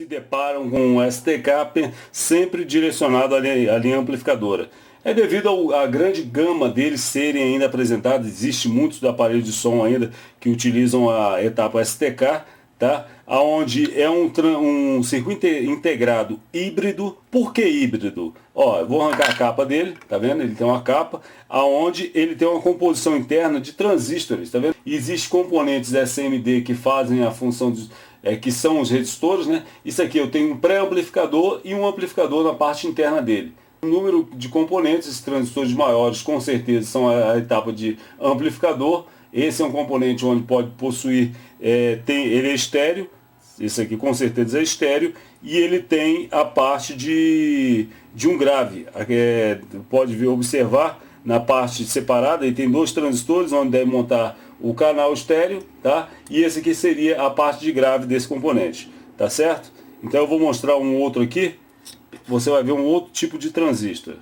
se deparam com um STK sempre direcionado à linha amplificadora. É devido à grande gama deles serem ainda apresentados, existe muitos aparelhos de som ainda que utilizam a etapa STK, tá? Onde é um circuito integrado híbrido. Por que híbrido? Ó, eu vou arrancar a capa dele, tá vendo? Ele tem uma capa, aonde ele tem uma composição interna de transistores, tá vendo? E existem componentes SMD que fazem a função que são os resistores, né? Isso aqui eu tenho um pré-amplificador e um amplificador na parte interna dele. O número de componentes, esses transistores maiores, com certeza são a etapa de amplificador. Esse é um componente onde pode possuir, ele é estéreo, esse aqui com certeza é estéreo, e ele tem a parte de um grave. Pode observar na parte separada, ele tem dois transistores onde deve montar o canal estéreo, tá? E esse aqui seria a parte de grave desse componente, tá certo? Então eu vou mostrar um outro aqui, você vai ver um outro tipo de transistor.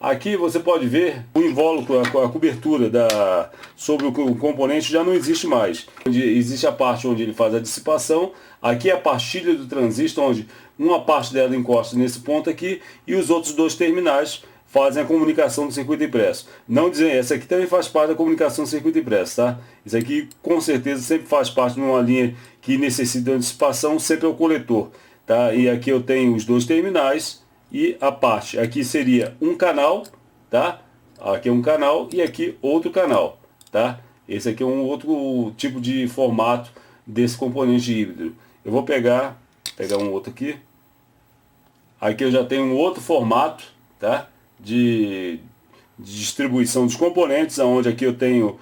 Aqui você pode ver o invólucro, a cobertura sobre o componente já não existe mais. Existe a parte onde ele faz a dissipação, aqui é a pastilha do transistor, onde uma parte dela encosta nesse ponto aqui e os outros dois terminais fazem a comunicação do circuito impresso. Não dizem, essa aqui também faz parte da comunicação do circuito impresso, tá? Isso aqui com certeza sempre faz parte de uma linha que necessita de dissipação, sempre é o coletor, tá? E aqui eu tenho os dois terminais. E a parte, aqui seria um canal, tá? Aqui é um canal e aqui outro canal, tá? Esse aqui é um outro tipo de formato desse componente híbrido. Eu vou pegar um outro aqui. Aqui eu já tenho um outro formato, tá? De distribuição dos componentes, onde aqui eu tenho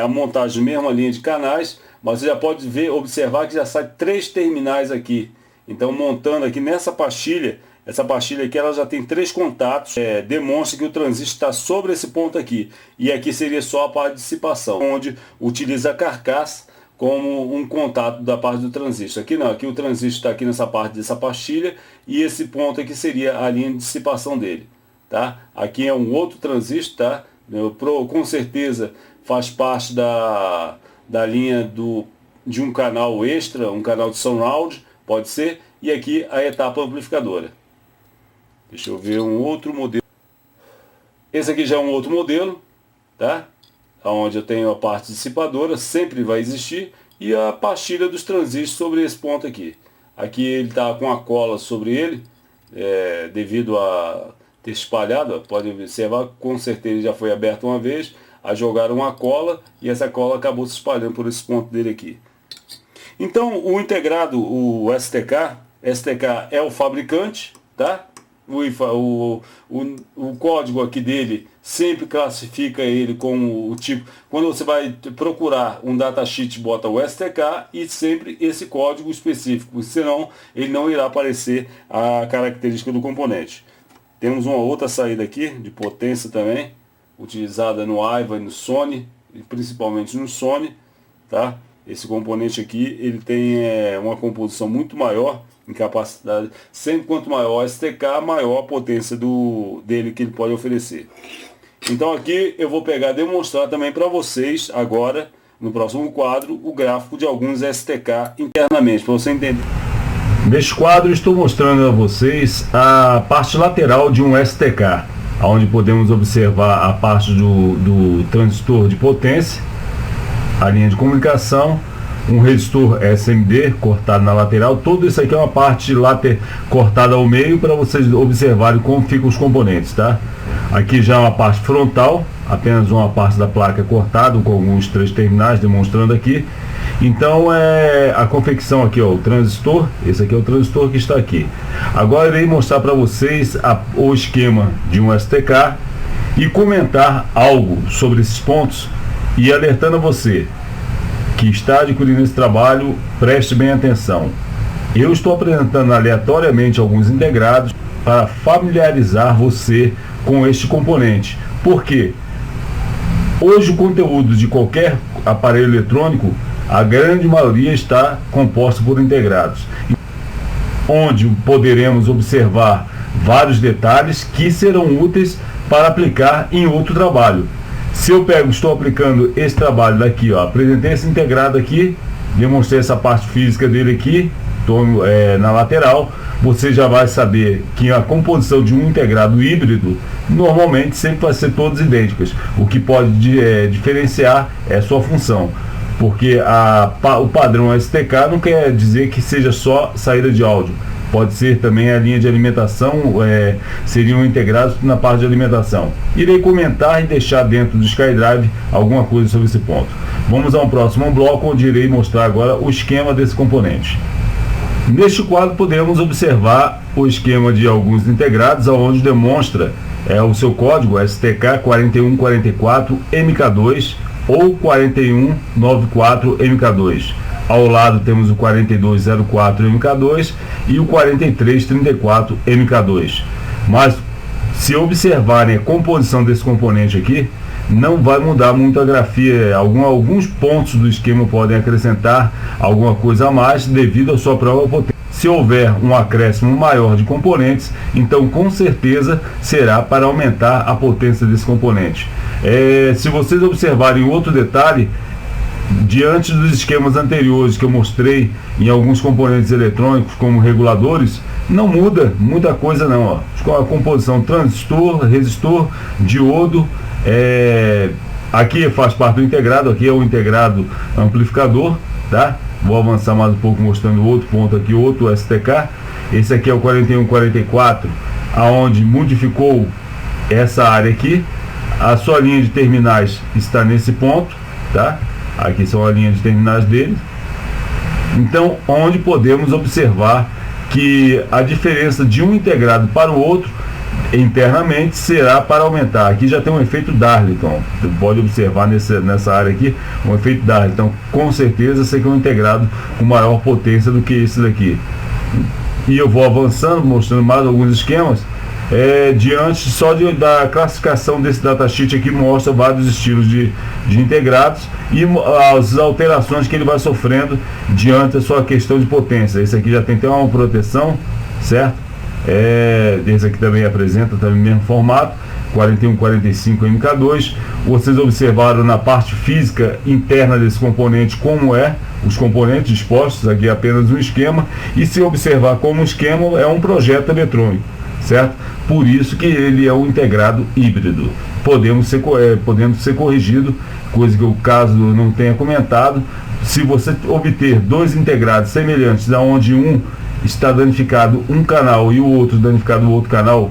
a montagem da mesma linha de canais, mas você já pode observar que já sai 3 terminais aqui. Então montando aqui nessa pastilha, essa pastilha aqui ela já tem 3 contatos, demonstra que o transistor está sobre esse ponto aqui. E aqui seria só a parte de dissipação, onde utiliza a carcaça como um contato da parte do transistor. Aqui não, aqui o transistor está aqui nessa parte dessa pastilha e esse ponto aqui seria a linha de dissipação dele. Tá? Aqui é um outro transistor, tá? Com certeza faz parte da linha de um canal extra, um canal de surround, pode ser, e aqui a etapa amplificadora. Deixa eu ver um outro modelo. Esse aqui já é um outro modelo, tá? Onde eu tenho a parte dissipadora, sempre vai existir, e a pastilha dos transistores sobre esse ponto aqui. Aqui ele está com a cola sobre ele, devido a ter espalhado, pode observar, com certeza já foi aberto uma vez, a jogaram uma cola e essa cola acabou se espalhando por esse ponto dele aqui. Então o integrado, o STK é o fabricante, tá? O código aqui dele sempre classifica ele como o tipo. Quando você vai procurar um datasheet, bota o STK e sempre esse código específico, senão ele não irá aparecer a característica do componente. Temos uma outra saída aqui de potência também, utilizada no Aiva e no Sony, principalmente no Sony, tá? Esse componente aqui ele tem uma composição muito maior em capacidade. Sempre quanto maior o STK, maior a potência dele que ele pode oferecer. Então aqui eu vou demonstrar também para vocês agora, no próximo quadro, o gráfico de alguns STK internamente, para você entender. Neste quadro estou mostrando a vocês a parte lateral de um STK, onde podemos observar a parte do transistor de potência, a linha de comunicação, um resistor SMD cortado na lateral. Tudo isso aqui é uma parte cortada ao meio para vocês observarem como ficam os componentes, tá? Aqui já é uma parte frontal, apenas uma parte da placa cortada com alguns 3 terminais, demonstrando aqui. Então a confecção aqui, ó, o transistor, esse aqui é o transistor que está aqui. Agora eu irei mostrar para vocês o esquema de um STK e comentar algo sobre esses pontos, e alertando a você que está adquirindo esse trabalho, preste bem atenção. Eu estou apresentando aleatoriamente alguns integrados para familiarizar você com este componente. Por quê? Hoje o conteúdo de qualquer aparelho eletrônico, a grande maioria está composto por integrados, onde poderemos observar vários detalhes que serão úteis para aplicar em outro trabalho. Se eu estou aplicando esse trabalho daqui, ó, apresentei esse integrado aqui, demonstrei essa parte física dele aqui, na lateral. Você já vai saber que a composição de um integrado híbrido normalmente sempre vai ser todas idênticas. O que pode diferenciar é a sua função, porque o padrão STK não quer dizer que seja só saída de áudio. Pode ser também a linha de alimentação, seriam integrados na parte de alimentação. Irei comentar e deixar dentro do SkyDrive alguma coisa sobre esse ponto. Vamos ao próximo bloco, onde irei mostrar agora o esquema desse componente. Neste quadro podemos observar o esquema de alguns integrados, onde demonstra o seu código STK 4144 MK2 ou 4194 MK2. Ao lado temos o 4204 MK2 e o 4334 MK2. Mas se observarem a composição desse componente aqui, não vai mudar muito a grafia. Alguns pontos do esquema podem acrescentar alguma coisa a mais devido à sua própria potência. Se houver um acréscimo maior de componentes, então com certeza será para aumentar a potência desse componente. Se vocês observarem outro detalhe, diante dos esquemas anteriores que eu mostrei em alguns componentes eletrônicos como reguladores, não muda muita coisa não. A composição transistor, resistor, diodo, aqui faz parte do integrado, aqui é o integrado amplificador, tá? Vou avançar mais um pouco mostrando outro ponto aqui, outro STK. Esse aqui é o 4144, aonde modificou essa área aqui. A sua linha de terminais está nesse ponto, tá? Aqui são a linha de terminais dele. Então, onde podemos observar que a diferença de um integrado para o outro internamente será para aumentar. Aqui já tem um efeito Darlington, você pode observar nessa área aqui um efeito Darlington. Então, com certeza esse aqui é um integrado com maior potência do que esse daqui. E eu vou avançando, mostrando mais alguns esquemas. Diante só da classificação desse datasheet aqui, mostra vários estilos de integrados e as alterações que ele vai sofrendo diante da sua questão de potência. Esse aqui já tem até uma proteção, certo? Esse aqui também apresenta também o mesmo formato, 4145 MK2. Vocês observaram na parte física interna desse componente como os componentes dispostos. Aqui é apenas um esquema, e se observar como um esquema, é um projeto eletrônico, certo? Por isso que ele é um integrado híbrido, podendo ser corrigido, coisa que o caso não tenha comentado. Se você obter dois integrados semelhantes, onde um está danificado um canal e o outro danificado o outro canal,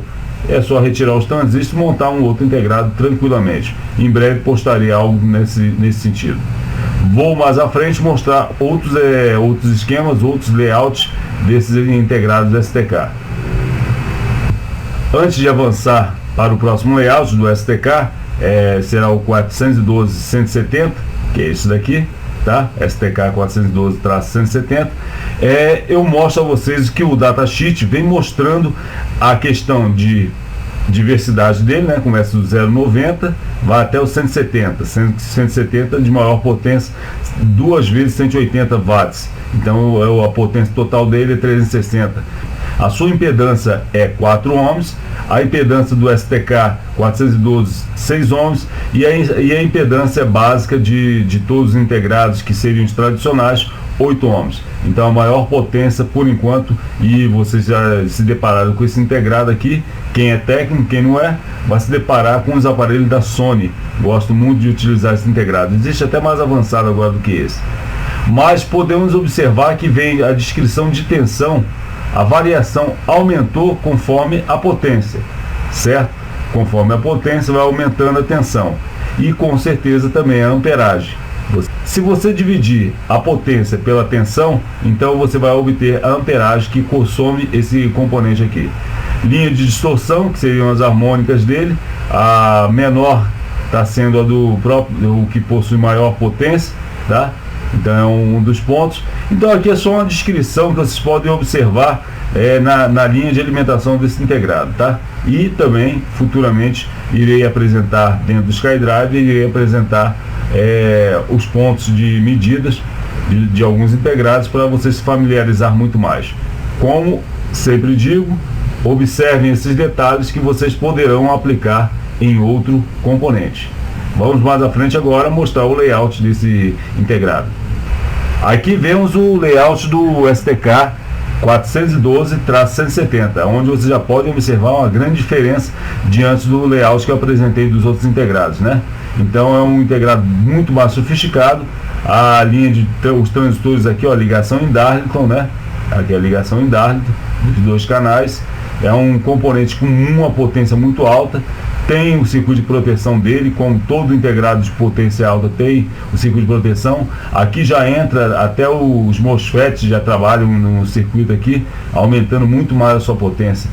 é só retirar os transistores e montar um outro integrado tranquilamente. Em breve postarei algo nesse sentido. Vou mais à frente mostrar outros esquemas, outros layouts desses integrados STK. Antes de avançar para o próximo layout do STK, será o 412-170, que é esse daqui, tá? STK 412-170. Eu mostro a vocês que o datasheet vem mostrando a questão de diversidade dele, né? Começa do 0,90, vai até o 170, 170 de maior potência, 2 vezes 180 watts. Então a potência total dele é 360. A sua impedância é 4 ohms, a impedância do STK 412 6 ohms e a impedância básica de todos os integrados, que seriam os tradicionais, 8 ohms. Então a maior potência por enquanto, e vocês já se depararam com esse integrado aqui. Quem é técnico, quem não é, vai se deparar com os aparelhos da Sony. Gosto muito de utilizar esse integrado, existe até mais avançado agora do que esse. Mas podemos observar que vem a descrição de tensão. A variação aumentou conforme a potência, certo? Conforme a potência vai aumentando a tensão, e com certeza também a amperagem. Se você dividir a potência pela tensão, então você vai obter a amperagem que consome esse componente aqui. Linha de distorção, que seriam as harmônicas dele, a menor está sendo a do próprio, o que possui maior potência, tá? Então é um dos pontos. Então aqui é só uma descrição que vocês podem observar na linha de alimentação desse integrado, tá? E também futuramente irei apresentar dentro do SkyDrive, irei apresentar os pontos de medidas de alguns integrados para você se familiarizar muito mais. Como sempre digo, observem esses detalhes que vocês poderão aplicar em outro componente. Vamos mais à frente agora mostrar o layout desse integrado. Aqui vemos o layout do STK 412-170, onde vocês já podem observar uma grande diferença diante do layout que eu apresentei dos outros integrados, né? Então é um integrado muito mais sofisticado. A linha de os transistores aqui, ó, ligação em Darlington, né? Aqui é a ligação em Darlington dos dois canais. É um componente com uma potência muito alta. Tem o circuito de proteção dele, como todo integrado de potência alta tem o circuito de proteção. Aqui já entra, até os MOSFETs já trabalham no circuito aqui, aumentando muito mais a sua potência.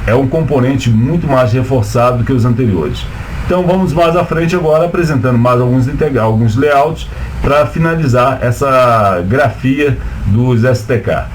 É um componente muito mais reforçado do que os anteriores. Então vamos mais à frente agora, apresentando mais alguns layouts para finalizar essa grafia dos STK.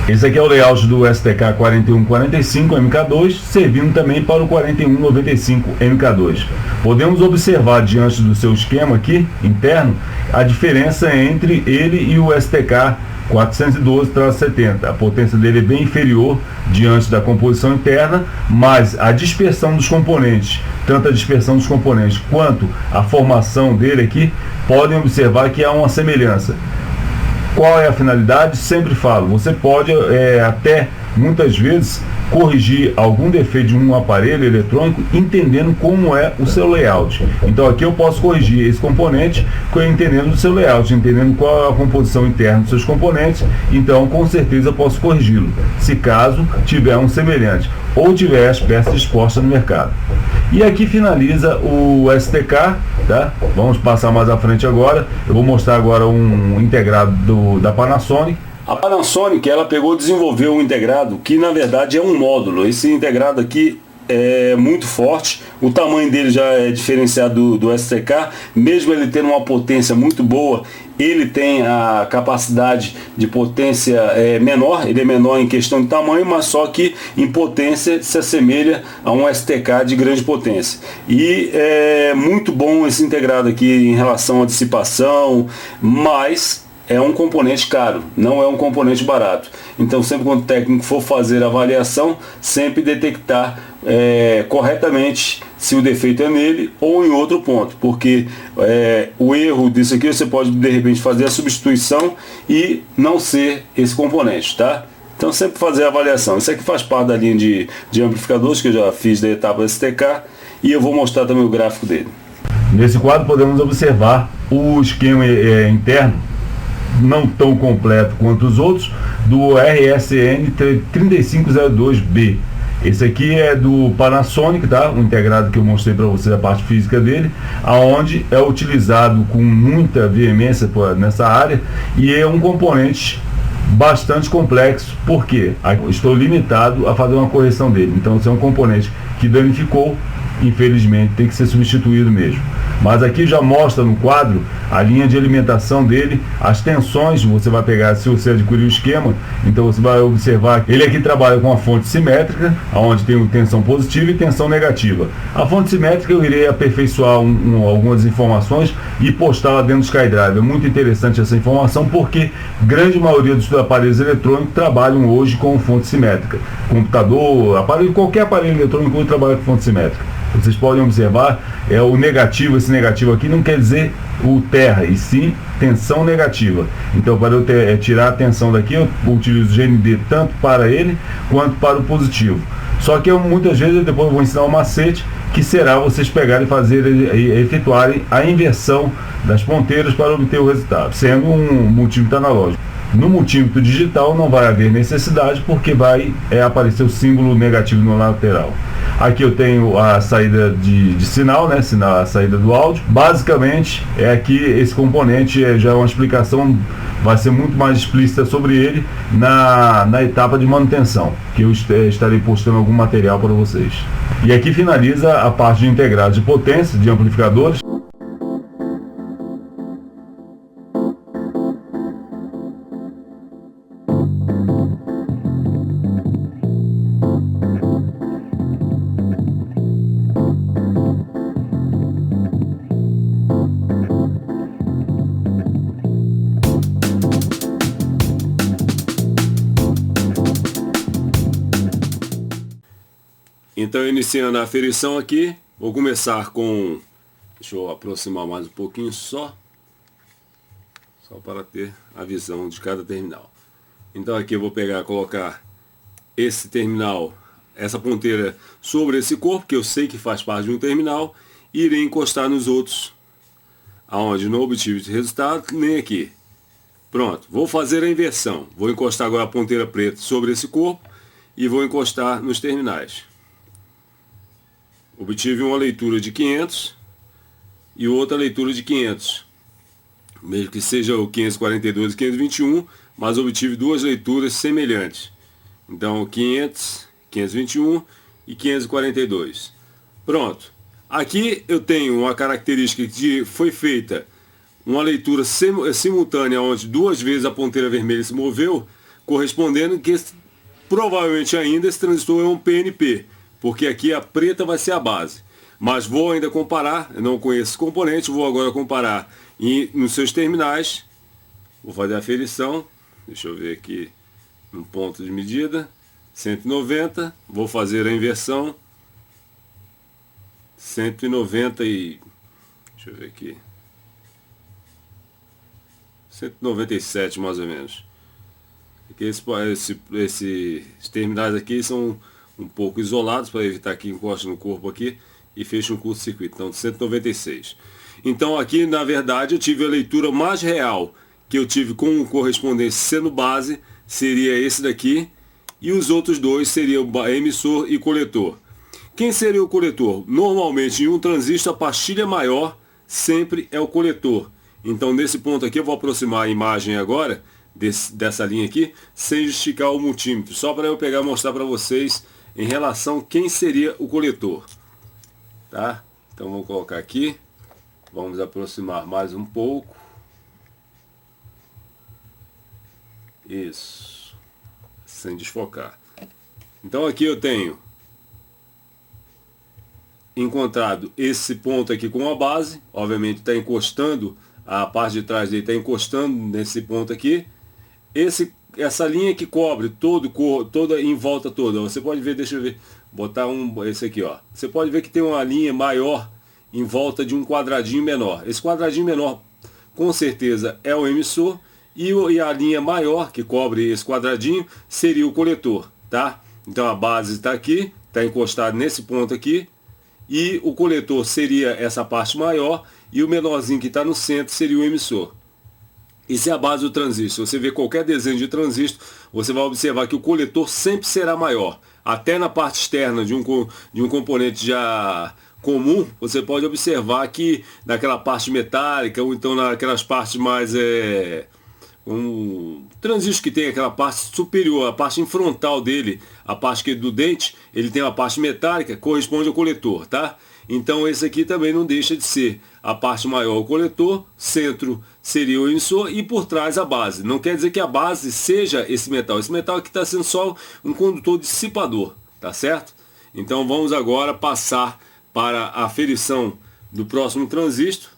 Esse aqui é o layout do STK 4145 MK2, servindo também para o 4195 MK2. Podemos observar diante do seu esquema aqui, interno, a diferença entre ele e o STK 412-70. A potência dele é bem inferior diante da composição interna, mas a dispersão dos componentes, tanto a dispersão dos componentes quanto a formação dele aqui, podem observar que há uma semelhança. Qual é a finalidade? Sempre falo, você pode até muitas vezes corrigir algum defeito de um aparelho eletrônico entendendo como é o seu layout. Então aqui eu posso corrigir esse componente entendendo o seu layout, entendendo qual é a composição interna dos seus componentes. Então com certeza eu posso corrigi-lo, se caso tiver um semelhante ou tiver as peças expostas no mercado. E aqui finaliza o STK, tá? Vamos passar mais à frente agora. Eu vou mostrar agora um integrado da Panasonic. A Panasonic, ela pegou e desenvolveu um integrado que na verdade é um módulo. Esse integrado aqui é muito forte, o tamanho dele já é diferenciado do STK, mesmo ele tendo uma potência muito boa, ele tem a capacidade de potência menor, ele é menor em questão de tamanho, mas só que em potência se assemelha a um STK de grande potência. E é muito bom esse integrado aqui em relação à dissipação, mas é um componente caro, não é um componente barato. Então sempre quando o técnico for fazer a avaliação, sempre detectar corretamente se o defeito é nele ou em outro ponto, porque o erro disso aqui você pode de repente fazer a substituição e não ser esse componente, tá? Então sempre fazer a avaliação. Isso aqui faz parte da linha de amplificadores que eu já fiz da etapa STK e eu vou mostrar também o gráfico dele. Nesse quadro podemos observar o esquema interno, não tão completo quanto os outros, do RSN 3502B. Esse aqui é do Panasonic, tá? O integrado que eu mostrei para vocês, a parte física dele, aonde é utilizado com muita veemência nessa área e é um componente bastante complexo, porque estou limitado a fazer uma correção dele. Então esse é um componente que danificou, infelizmente tem que ser substituído mesmo. Mas aqui já mostra no quadro a linha de alimentação dele, as tensões. Você vai pegar, se você adquirir o esquema, então você vai observar que ele aqui trabalha com a fonte simétrica, onde tem tensão positiva e tensão negativa. A fonte simétrica eu irei aperfeiçoar algumas informações e postar lá dentro do SkyDrive. É muito interessante essa informação, porque grande maioria dos aparelhos eletrônicos trabalham hoje com fonte simétrica. Computador, qualquer aparelho eletrônico hoje trabalha com fonte simétrica. Vocês podem observar, o negativo, esse negativo aqui não quer dizer o terra, e sim tensão negativa. Então para eu tirar a tensão daqui, eu utilizo o GND tanto para ele quanto para o positivo. Só que muitas vezes depois eu vou ensinar um macete, que será vocês pegarem e efetuarem a inversão das ponteiras para obter o resultado, sendo um multímetro analógico. No multímetro digital não vai haver necessidade, porque vai aparecer o símbolo negativo no lateral. Aqui eu tenho a saída de sinal, né? A saída do áudio. Basicamente aqui esse componente já é uma explicação, vai ser muito mais explícita sobre ele na etapa de manutenção, que eu estarei postando algum material para vocês. E aqui finaliza a parte de integrados de potência de amplificadores. Então, iniciando a aferição aqui, vou começar com... Deixa eu aproximar mais um pouquinho só só para ter a visão de cada terminal. Então aqui eu vou pegar, colocar esse terminal, essa ponteira sobre esse corpo, que eu sei que faz parte de um terminal, e irei encostar nos outros, aonde não obtive resultado, nem aqui. Pronto, vou fazer a inversão. Vou encostar agora a ponteira preta sobre esse corpo e vou encostar nos terminais. Obtive uma leitura de 500 e outra leitura de 500. Mesmo que seja o 542 e 521, mas obtive duas leituras semelhantes. Então 500, 521 e 542. Pronto. Aqui eu tenho uma característica que foi feita uma leitura simultânea, onde duas vezes a ponteira vermelha se moveu, correspondendo que provavelmente ainda esse transistor é um PNP, porque aqui a preta vai ser a base. Mas vou ainda comparar, eu não conheço esse componente, vou agora comparar nos seus terminais. Vou fazer a aferição, deixa eu ver aqui um ponto de medida, 190, vou fazer a inversão, 190 e... deixa eu ver aqui, 197 mais ou menos. Aqui esses terminais aqui são um pouco isolados para evitar que encoste no corpo aqui e feche um curto-circuito. Então 196. Então aqui na verdade eu tive a leitura mais real que eu tive com correspondência sendo base, seria esse daqui, e os outros dois seriam emissor e coletor. Quem seria o coletor? Normalmente em um transistor a pastilha maior sempre é o coletor. Então nesse ponto aqui eu vou aproximar a imagem agora dessa linha aqui, sem esticar o multímetro, só para eu pegar e mostrar para vocês em relação a quem seria o coletor. Tá? Então vou colocar aqui, vamos aproximar mais um pouco. Isso, sem desfocar. Então aqui eu tenho encontrado esse ponto aqui com a base, obviamente está encostando, a parte de trás dele está encostando nesse ponto aqui. Essa linha que cobre toda em volta toda, você pode ver, deixa eu ver, botar esse aqui, ó. Você pode ver que tem uma linha maior em volta de um quadradinho menor. Esse quadradinho menor com certeza é o emissor, e a linha maior que cobre esse quadradinho seria o coletor, tá? Então a base está aqui, está encostado nesse ponto aqui, e o coletor seria essa parte maior, e o menorzinho que está no centro seria o emissor. Isso é a base do transistor. Você vê qualquer desenho de transistor, você vai observar que o coletor sempre será maior. Até na parte externa de um componente já comum, você pode observar que naquela parte metálica, ou então naquelas partes mais... um transistor que tem aquela parte superior, a parte frontal dele, a parte que do dente, ele tem uma parte metálica, corresponde ao coletor, tá? Então esse aqui também não deixa de ser a parte maior o coletor, centro seria o emissor e por trás a base. Não quer dizer que a base seja esse metal. Esse metal aqui está sendo só um condutor dissipador, tá certo? Então vamos agora passar para a aferição do próximo transistor,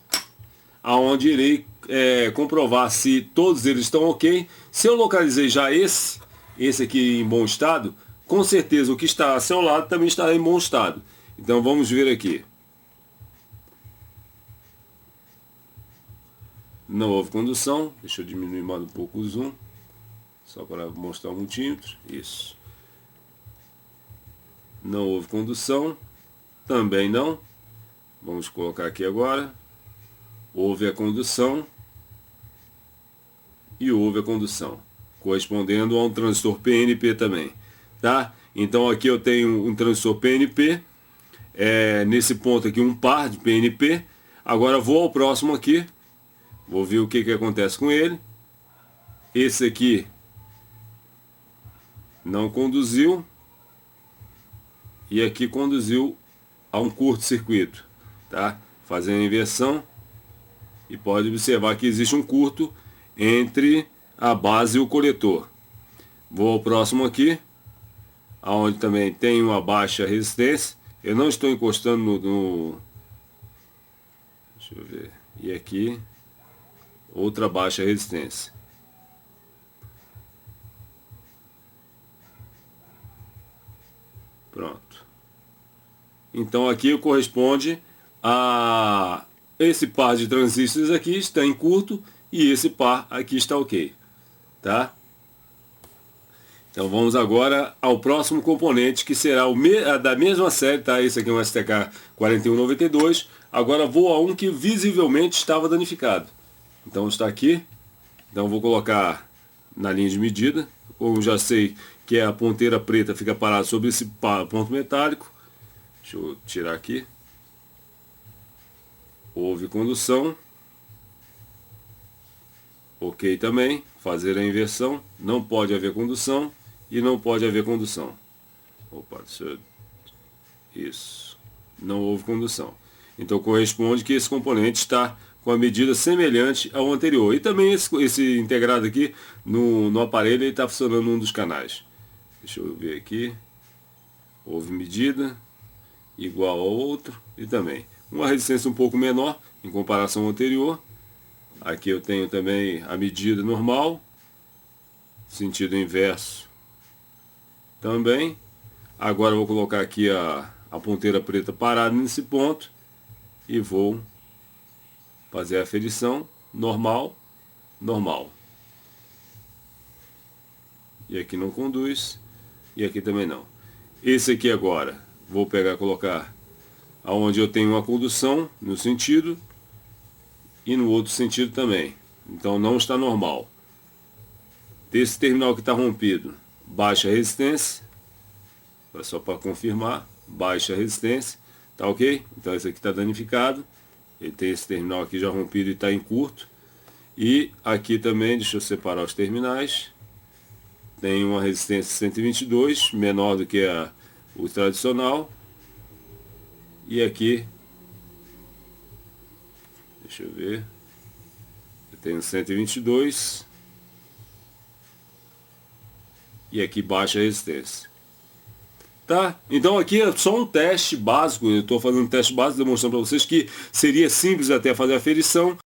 aonde irei comprovar se todos eles estão ok. Se eu localizei já esse aqui em bom estado, com certeza o que está a seu lado também estará em bom estado. Então vamos ver aqui. Não houve condução. Deixa eu diminuir mais um pouco o zoom, só para mostrar um multímetro. Isso. Não houve condução. Também não. Vamos colocar aqui agora. Houve a condução. E houve a condução, correspondendo a um transistor PNP também, tá? Então aqui eu tenho um transistor PNP, nesse ponto aqui um par de PNP. Agora vou ao próximo aqui, vou ver o que acontece com ele. Esse aqui não conduziu, e aqui conduziu a um curto-circuito, tá? Fazendo a inversão, e pode observar que existe um curto entre a base e o coletor. Vou ao próximo aqui, aonde também tem uma baixa resistência. Eu não estou encostando deixa eu ver. E aqui outra baixa resistência. Pronto. Então aqui corresponde a esse par de transistores aqui, está em curto, e esse par aqui está ok, tá? Então vamos agora ao próximo componente, que será da mesma série, tá? Esse aqui é um STK 4192. Agora vou a um que visivelmente estava danificado. Então está aqui. Então vou colocar na linha de medida. Como já sei que a ponteira preta fica parada sobre esse ponto metálico. Deixa eu tirar aqui. Houve condução. Ok também. Fazer a inversão. Não pode haver condução. E não pode haver condução. Opa, isso. Não houve condução. Então corresponde que esse componente está com a medida semelhante ao anterior. E também esse integrado aqui no aparelho está funcionando num dos canais. Deixa eu ver aqui. Houve medida igual ao outro. E também uma resistência um pouco menor em comparação ao anterior. Aqui eu tenho também a medida normal. Sentido inverso também. Agora eu vou colocar aqui a ponteira preta parada nesse ponto e vou fazer a aferição normal, normal. E aqui não conduz e aqui também não. Esse aqui agora vou pegar e colocar aonde eu tenho uma condução no sentido e no outro sentido também. Então não está normal. Desse terminal que está rompido, baixa resistência, só para confirmar, baixa resistência, tá ok? Então esse aqui está danificado, ele tem esse terminal aqui já rompido e está em curto, e aqui também, deixa eu separar os terminais, tem uma resistência 122, menor do que o tradicional, e aqui, deixa eu ver, eu tenho 122, e aqui baixa resistência. Tá? Então aqui é só um teste básico, eu estou fazendo um teste básico demonstrando para vocês que seria simples até fazer a aferição.